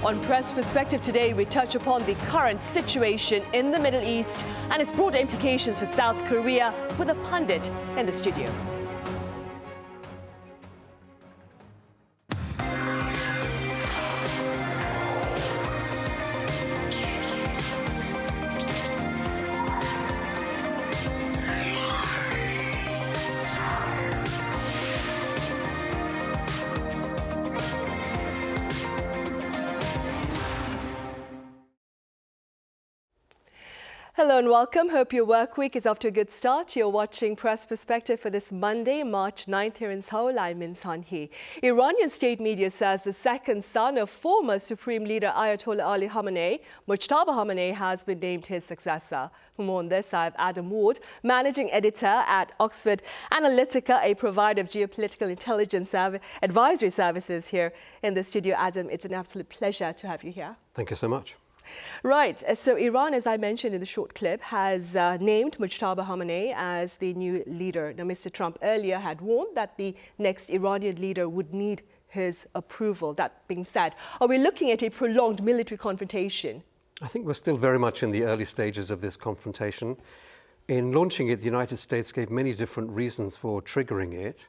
On Press Perspective today, we touch upon the current situation in the Middle East and its broader implications for South Korea with a pundit in the studio. Hello and welcome. Hope your work week is off to a good start. You're watching Press Perspective for this Monday, March 9th here in Seoul. I'm in Sun-hee. Iranian state media says the second son of former Supreme Leader Ayatollah Ali Khamenei, MOJTABA Khamenei, has been named his successor. For more on this, I have Adam Ward, Managing Editor at Oxford Analytica, a provider of geopolitical intelligence advisory services here in the studio. Adam, it's an absolute pleasure to have you here. Thank you so much. Right. So Iran, as I mentioned in the short clip, has named MOJTABA Khamenei as the new leader. Now, Mr. Trump earlier had warned that the next Iranian leader would need his approval. That being said, are we looking at a prolonged military confrontation? I think we're still very much in the early stages of this confrontation. In launching it, the United States gave many different reasons for triggering it.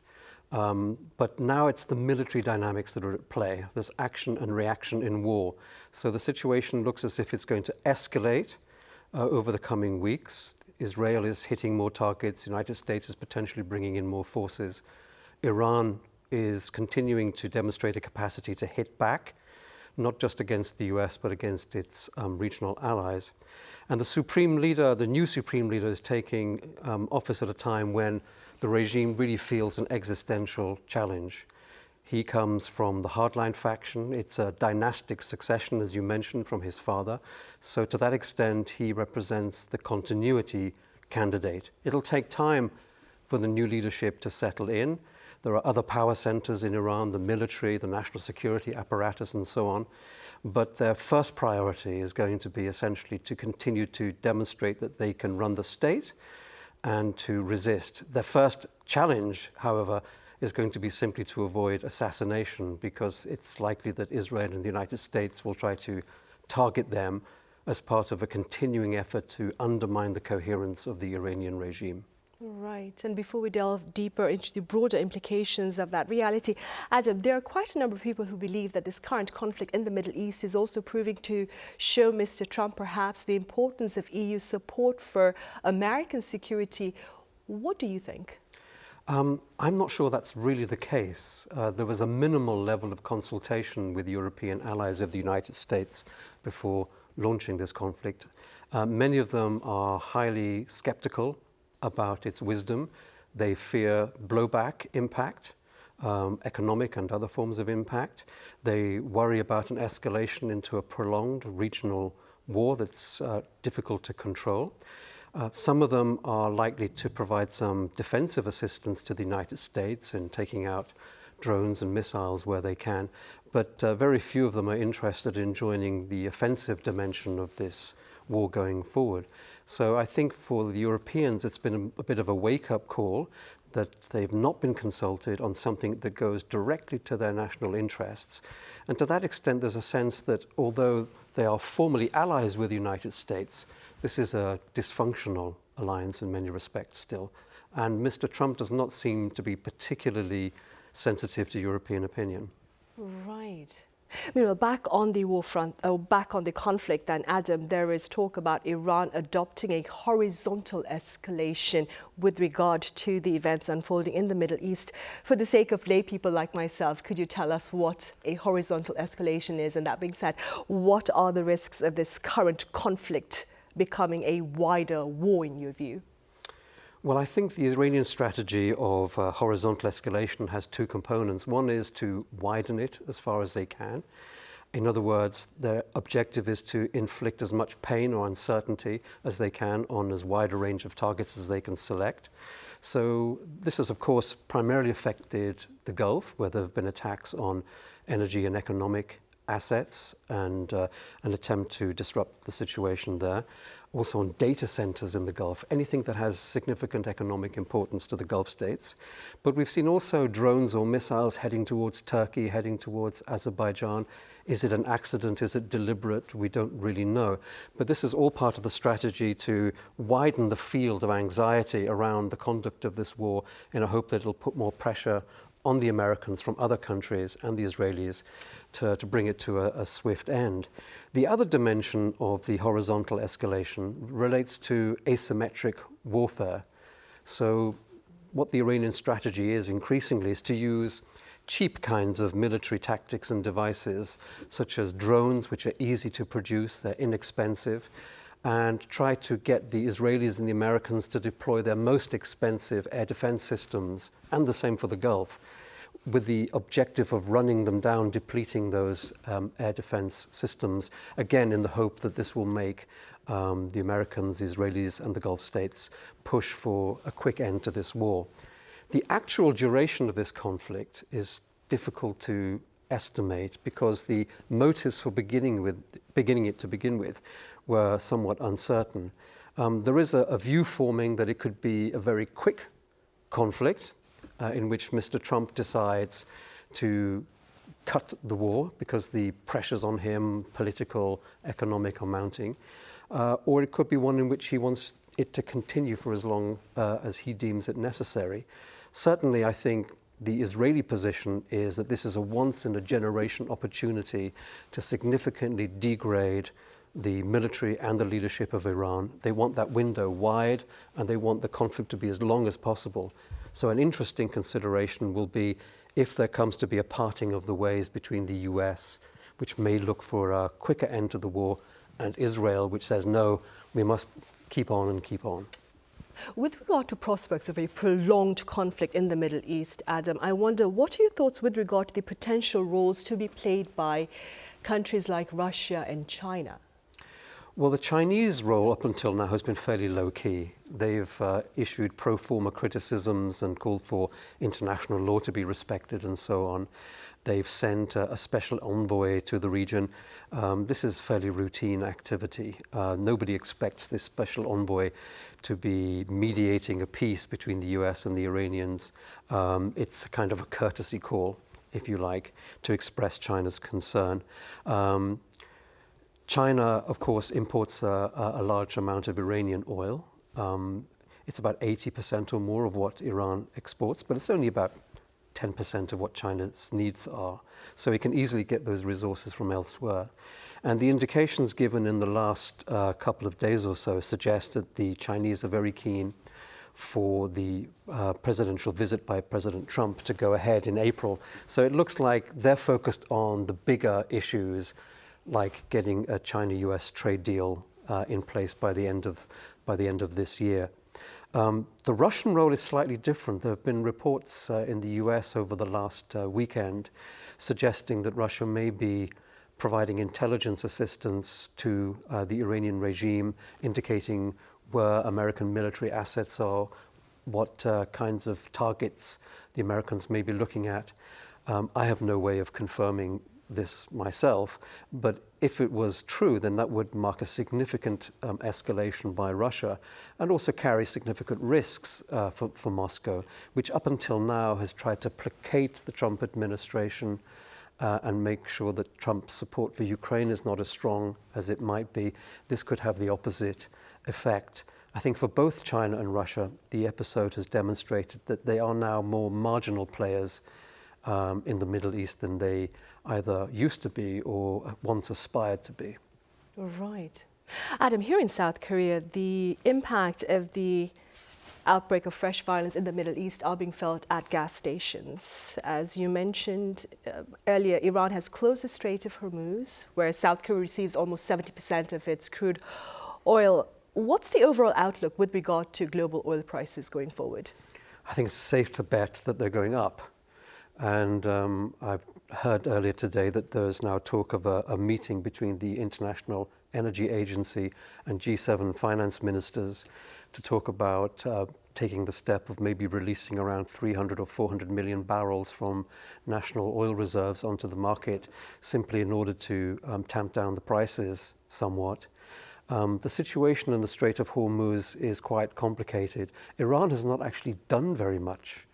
But now it's the military dynamics that are at play. There's action and reaction in war. So the situation looks as if it's going to escalate over the coming weeks. Israel is hitting more targets. The United States is potentially bringing in more forces. Iran is continuing to demonstrate a capacity to hit back, not just against the US, but against its regional allies. And the Supreme Leader, the new Supreme Leader, is taking office at a time when the regime really feels an existential challenge. He comes from the hardline faction. It's a dynastic succession, as you mentioned, from his father. So to that extent, he represents the continuity candidate. It'll take time for the new leadership to settle in. There are other power centers in Iran, the military, the national security apparatus, and so on. But their first priority is going to be essentially to continue to demonstrate that they can run the state and to resist. Their first challenge, however, is going to be simply to avoid assassination, because it's likely that Israel and the United States will try to target them as part of a continuing effort to undermine the coherence of the Iranian regime. Right. And before we delve deeper into the broader implications of that reality, Adam, there are quite a number of people who believe that this current conflict in the Middle East is also proving to show Mr. Trump perhaps the importance of EU support for American security. What do you think? I'm not sure that's really the case. There was a minimal level of consultation with European allies of the United States before launching this conflict. Many of them are highly skeptical about its wisdom. They fear blowback impact, economic and other forms of impact. They worry about an escalation into a prolonged regional war that's difficult to control. Some of them are likely to provide some defensive assistance to the United States in taking out drones and missiles where they can, but very few of them are interested in joining the offensive dimension of this war going forward. So I think for the Europeans, it's been a bit of a wake-up call that they've not been consulted on something that goes directly to their national interests. And to that extent, there's a sense that although they are formally allies with the United States, this is a dysfunctional alliance in many respects still. And Mr. Trump does not seem to be particularly sensitive to European opinion. Right. Meanwhile, back on the war front, back on the conflict, then, Adam, there is talk about Iran adopting a horizontal escalation with regard to the events unfolding in the Middle East. For the sake of lay people like myself, could you tell us what a horizontal escalation is? And that being said, what are the risks of this current conflict becoming a wider war, in your view? Well, I think the Iranian strategy of horizontal escalation has two components. One is to widen it as far as they can. In other words, their objective is to inflict as much pain or uncertainty as they can on as wide a range of targets as they can select. So this has, of course, primarily affected the Gulf, where there have been attacks on energy and economic assets and an attempt to disrupt the situation there. Also on data centers in the Gulf, anything that has significant economic importance to the Gulf states. But we've seen also drones or missiles heading towards Turkey, heading towards Azerbaijan. Is it an accident? Is it deliberate? We don't really know. But this is all part of the strategy to widen the field of anxiety around the conduct of this war in a hope that it'll put more pressure on the Americans from other countries and the Israelis to bring it to a swift end. The other dimension of the horizontal escalation relates to asymmetric warfare. So what the Iranian strategy is increasingly is to use cheap kinds of military tactics and devices, such as drones, which are easy to produce, they're inexpensive, and try to get the Israelis and the Americans to deploy their most expensive air defense systems, and the same for the Gulf, with the objective of running them down, depleting those air defense systems, again in the hope that this will make the Americans, the Israelis, and the Gulf states push for a quick end to this war. The actual duration of this conflict is difficult to estimate because the motives for beginning it to begin with were somewhat uncertain. There is a view forming that it could be a very quick conflict in which Mr. Trump decides to cut the war because the pressures on him, political, economic, are mounting. Or it could be one in which he wants it to continue for as long as he deems it necessary. Certainly, I think the Israeli position is that this is a once-in-a-generation opportunity to significantly degrade the military and the leadership of Iran. They want that window wide, and they want the conflict to be as long as possible. So an interesting consideration will be if there comes to be a parting of the ways between the US, which may look for a quicker end to the war, and Israel, which says, no, we must keep on and keep on. With regard to prospects of a prolonged conflict in the Middle East, Adam, I wonder, what are your thoughts with regard to the potential roles to be played by countries like Russia and China? Well, the Chinese role up until now has been fairly low-key. They've issued pro forma criticisms and called for international law to be respected and so on. They've sent a special envoy to the region. This is fairly routine activity. Nobody expects this special envoy to be mediating a peace between the US and the Iranians. It's a kind of a courtesy call, if you like, to express China's concern. China, of course, imports a large amount of Iranian oil. It's about 80% or more of what Iran exports, but it's only about 10% of what China's needs are. So it can easily get those resources from elsewhere. And the indications given in the last couple of days or so suggest that the Chinese are very keen for the presidential visit by President Trump to go ahead in April. So it looks like they're focused on the bigger issues, like getting a China-US trade deal in place by the end of this year. The Russian role is slightly different. There have been reports in the US over the last weekend suggesting that Russia may be providing intelligence assistance to the Iranian regime, indicating where American military assets are, what kinds of targets the Americans may be looking at. I have no way of confirming this myself, but if it was true, then that would mark a significant escalation by Russia and also carry significant risks for Moscow, which up until now has tried to placate the Trump administration and make sure that Trump's support for Ukraine is not as strong as it might be. This could have the opposite effect. I think for both China and Russia, the episode has demonstrated that they are now more marginal players in the Middle East than they either used to be or once aspired to be. Right. Adam, here in South Korea, the impact of the outbreak of fresh violence in the Middle East are being felt at gas stations. As you mentioned earlier, Iran has closed the Strait of Hormuz, where South Korea receives almost 70% of its crude oil. What's the overall outlook with regard to global oil prices going forward? I think it's safe to bet that they're going up. And I've heard earlier today that there's now talk of a meeting between the International Energy Agency and G7 finance ministers to talk about taking the step of maybe releasing around 300 or 400 million barrels from national oil reserves onto the market simply in order to tamp down the prices somewhat. The situation in the Strait of Hormuz is quite complicated. Iran has not actually done very much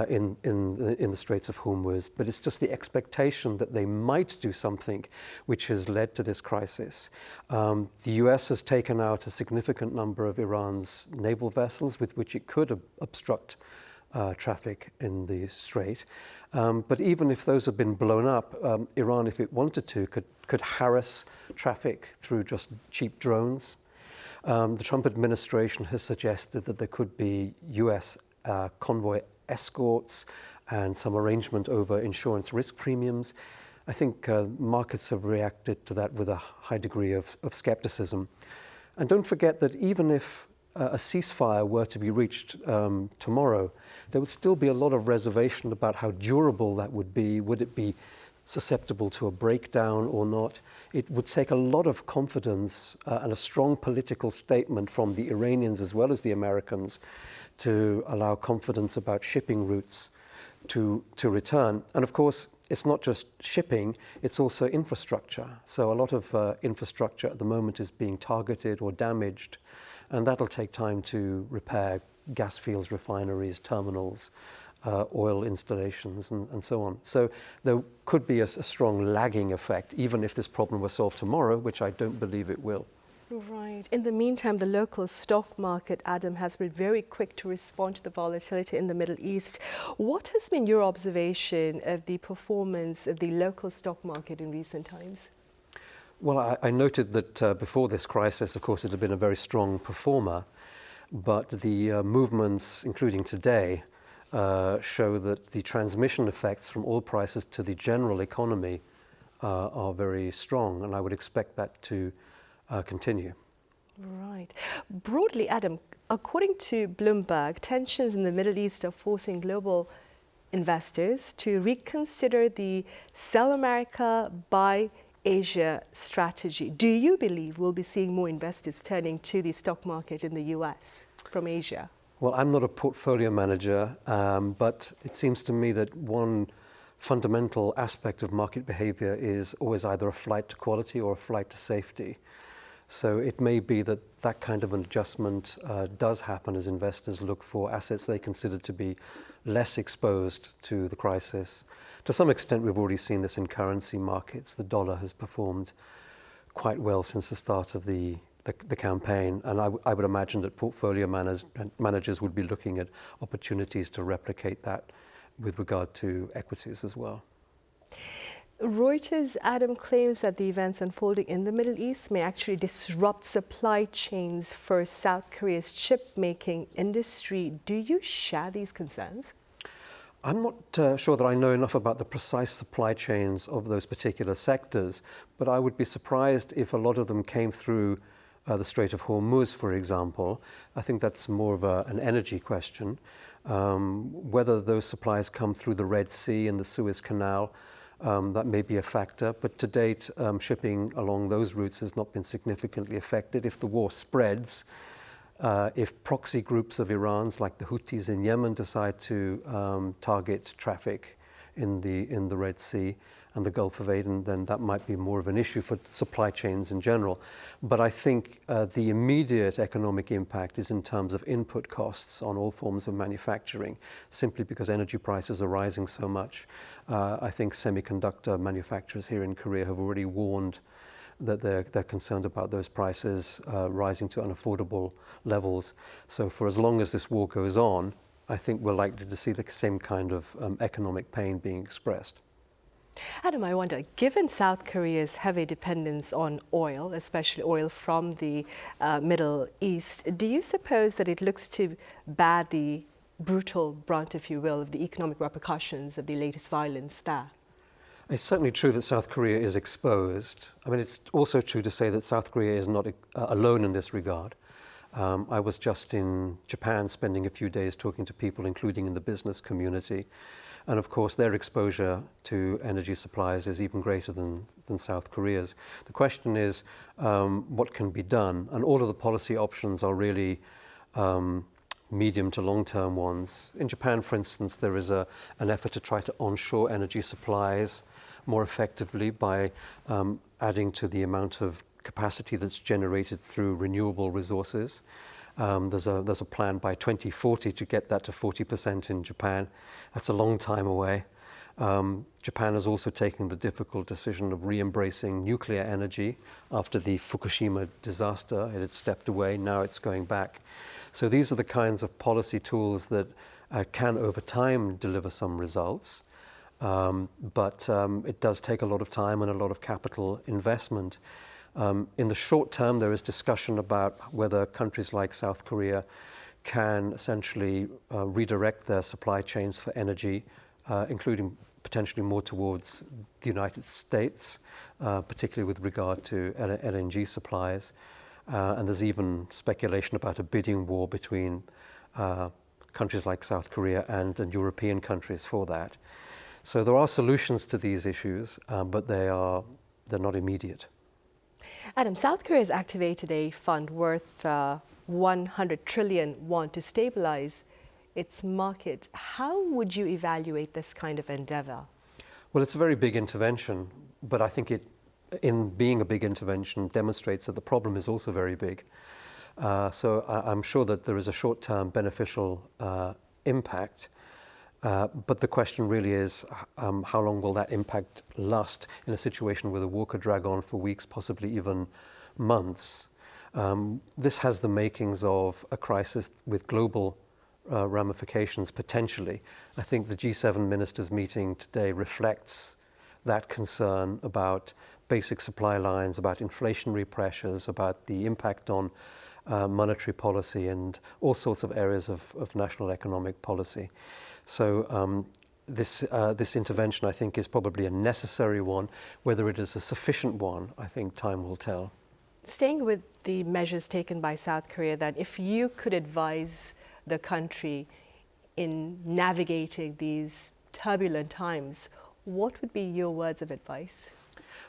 in the Straits of Hormuz, but it's just the expectation that they might do something which has led to this crisis. The US has taken out a significant number of Iran's naval vessels with which it could obstruct traffic in the strait. But even if those have been blown up, Iran, if it wanted to, could harass traffic through just cheap drones. The Trump administration has suggested that there could be US convoy escorts and some arrangement over insurance risk premiums. I think markets have reacted to that with a high degree of skepticism. And don't forget that even if a ceasefire were to be reached tomorrow, there would still be a lot of reservation about how durable that would be. Would it be susceptible to a breakdown or not? It would take a lot of confidence and a strong political statement from the Iranians as well as the Americans to allow confidence about shipping routes to return. And of course, it's not just shipping, it's also infrastructure. So a lot of infrastructure at the moment is being targeted or damaged, and that'll take time to repair: gas fields, refineries, terminals, oil installations, and so on. So there could be a strong lagging effect, even if this problem were solved tomorrow, which I don't believe it will. Right. In the meantime, the local stock market, Adam, has been very quick to respond to the volatility in the Middle East. What has been your observation of the performance of the local stock market in recent times? Well, I noted that before this crisis, of course, it had been a very strong performer, but the movements, including today, show that the transmission effects from oil prices to the general economy are very strong, and I would expect that to continue. Right. Broadly, Adam, according to Bloomberg, tensions in the Middle East are forcing global investors to reconsider the sell America, buy Asia strategy. Do you believe we'll be seeing more investors turning to the stock market in the US from Asia? Well, I'm not a portfolio manager, but it seems to me that one fundamental aspect of market behavior is always either a flight to quality or a flight to safety. So it may be that that kind of an adjustment does happen as investors look for assets they consider to be less exposed to the crisis. To some extent, we've already seen this in currency markets. The dollar has performed quite well since the start of the campaign, and I would imagine that portfolio managers would be looking at opportunities to replicate that with regard to equities as well. Reuters, Adam, claims that the events unfolding in the Middle East may actually disrupt supply chains for South Korea's chip-making industry. Do you share these concerns? I'm not sure that I know enough about the precise supply chains of those particular sectors, but I would be surprised if a lot of them came through the Strait of Hormuz, for example. I think that's more of an energy question. Whether those supplies come through the Red Sea and the Suez Canal, that may be a factor, but to date, shipping along those routes has not been significantly affected. If the war spreads, if proxy groups of Iran's, like the Houthis in Yemen, decide to target traffic in the Red Sea and the Gulf of Aden, then that might be more of an issue for supply chains in general. But I think the immediate economic impact is in terms of input costs on all forms of manufacturing, simply because energy prices are rising so much. I think semiconductor manufacturers here in Korea have already warned that they're concerned about those prices rising to unaffordable levels. So for as long as this war goes on, I think we're likely to see the same kind of economic pain being expressed. Adam, I wonder, given South Korea's heavy dependence on oil, especially oil from the Middle East, do you suppose that it looks to bear the brutal brunt, if you will, of the economic repercussions of the latest violence there? It's certainly true that South Korea is exposed. I mean, it's also true to say that South Korea is not alone in this regard. I was just in Japan spending a few days talking to people, including in the business community. And of course, their exposure to energy supplies is even greater than South Korea's. The question is, what can be done? And all of the policy options are really medium to long-term ones. In Japan, for instance, there is an effort to try to onshore energy supplies more effectively by adding to the amount of capacity that's generated through renewable resources. There's a plan by 2040 to get that to 40% in Japan. That's a long time away. Japan has also taken the difficult decision of re-embracing nuclear energy after the Fukushima disaster. It had stepped away, now it's going back. So these are the kinds of policy tools that can over time deliver some results, but it does take a lot of time and a lot of capital investment. In the short term, there is discussion about whether countries like South Korea can essentially redirect their supply chains for energy, including potentially more towards the United States, particularly with regard to LNG supplies. And there's even speculation about a bidding war between countries like South Korea and European countries for that. So there are solutions to these issues, but they're not immediate. Adam, South Korea has activated a fund worth 100 trillion won to stabilize its market. How would you evaluate this kind of endeavor? Well, it's a very big intervention, but I think it, in being a big intervention, demonstrates that the problem is also very big. So I'm sure that there is a short-term beneficial impact, but the question really is how long will that impact last in a situation where the war could drag on for weeks, possibly even months. This has the makings of a crisis with global ramifications potentially. I think the G7 ministers meeting today reflects that concern about basic supply lines, about inflationary pressures, about the impact on monetary policy and all sorts of areas of national economic policy. So this intervention, I think, is probably a necessary one. Whether it is a sufficient one, I think time will tell. Staying with the measures taken by South Korea, then, if you could advise the country in navigating these turbulent times, what would be your words of advice?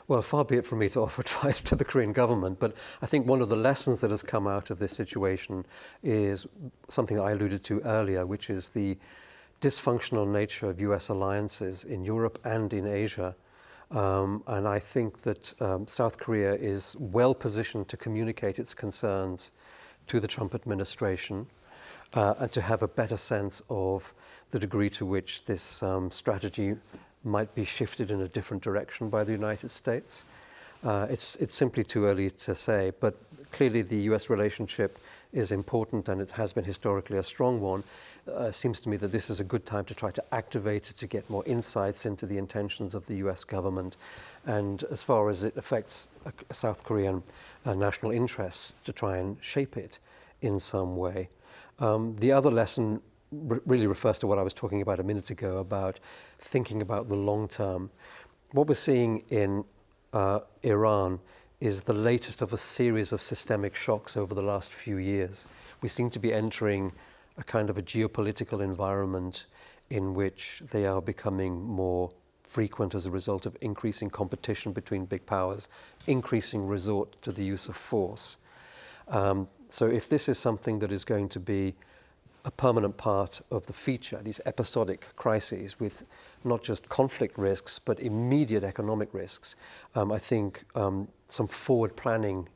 Well, far be it from me to offer advice to the Korean government, but I think one of the lessons that has come out of this situation is something that I alluded to earlier, which is the dysfunctional nature of US alliances in Europe and in Asia. And I think that South Korea is well positioned to communicate its concerns to the Trump administration and to have a better sense of the degree to which this strategy might be shifted in a different direction by the United States. It's simply too early to say, but clearly the US relationship is important and it has been historically a strong one. Seems to me that this is a good time to try to activate it, to get more insights into the intentions of the US government, and as far as it affects South Korean national interests, to try and shape it in some way. The other lesson really refers to what I was talking about a minute ago, about thinking about the long term. What we're seeing in Iran is the latest of a series of systemic shocks over the last few years. We seem to be entering a kind of a geopolitical environment in which they are becoming more frequent as a result of increasing competition between big powers, increasing resort to the use of force. So if this is something that is going to be a permanent part of the feature, these episodic crises with not just conflict risks, but immediate economic risks, I think some forward planning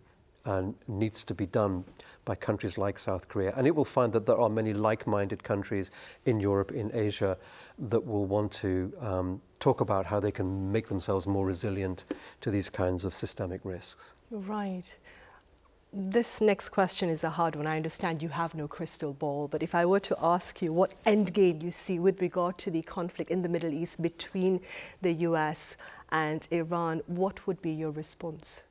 needs to be done by countries like South Korea. And it will find that there are many like-minded countries in Europe, in Asia, that will want to talk about how they can make themselves more resilient to these kinds of systemic risks. Right. This next question is a hard one. I understand you have no crystal ball, but if I were to ask you what endgame you see with regard to the conflict in the Middle East between the US and Iran, what would be your response?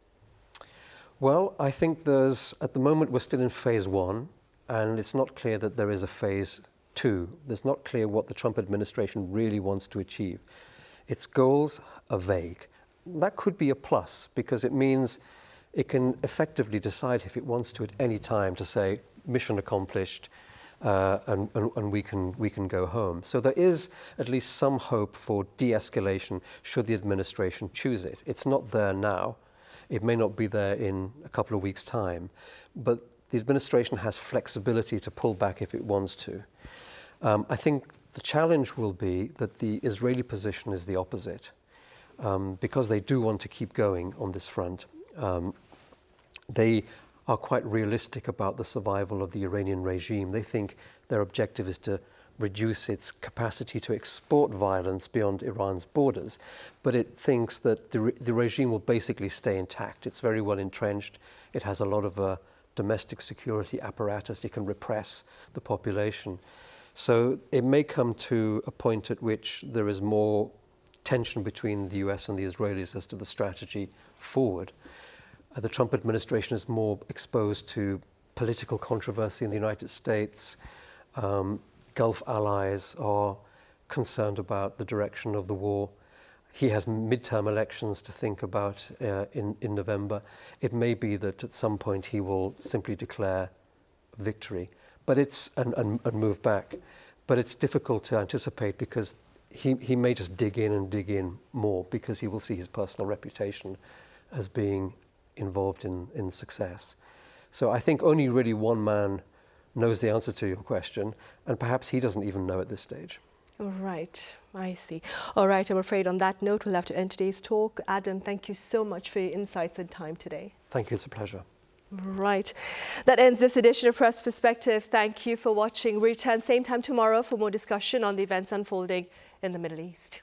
Well, I think at the moment, we're still in phase one, and it's not clear that there is a phase two. It's not clear what the Trump administration really wants to achieve. Its goals are vague. That could be a plus, because it means it can effectively decide if it wants to at any time to say, mission accomplished, and we can go home. So there is at least some hope for de-escalation should the administration choose it. It's not there now. It may not be there in a couple of weeks' time, but the administration has flexibility to pull back if it wants to. I think the challenge will be that the Israeli position is the opposite. Because they do want to keep going on this front. They are quite realistic about the survival of the Iranian regime. They think their objective is to reduce its capacity to export violence beyond Iran's borders, but it thinks that the regime will basically stay intact. It's very well entrenched. It has a lot of domestic security apparatus. It can repress the population. So it may come to a point at which there is more tension between the US and the Israelis as to the strategy forward. The Trump administration is more exposed to political controversy in the United States. Gulf allies are concerned about the direction of the war. He has midterm elections to think about in November. It may be that at some point he will simply declare victory, but and move back. But it's difficult to anticipate because he may just dig in more because he will see his personal reputation as being involved in success. So I think only really one man knows the answer to your question, and perhaps he doesn't even know at this stage. All right, I see. All right, I'm afraid on that note, we'll have to end today's talk. Adam, thank you so much for your insights and time today. Thank you, it's a pleasure. Right. That ends this edition of Press Perspective. Thank you for watching. We return same time tomorrow for more discussion on the events unfolding in the Middle East.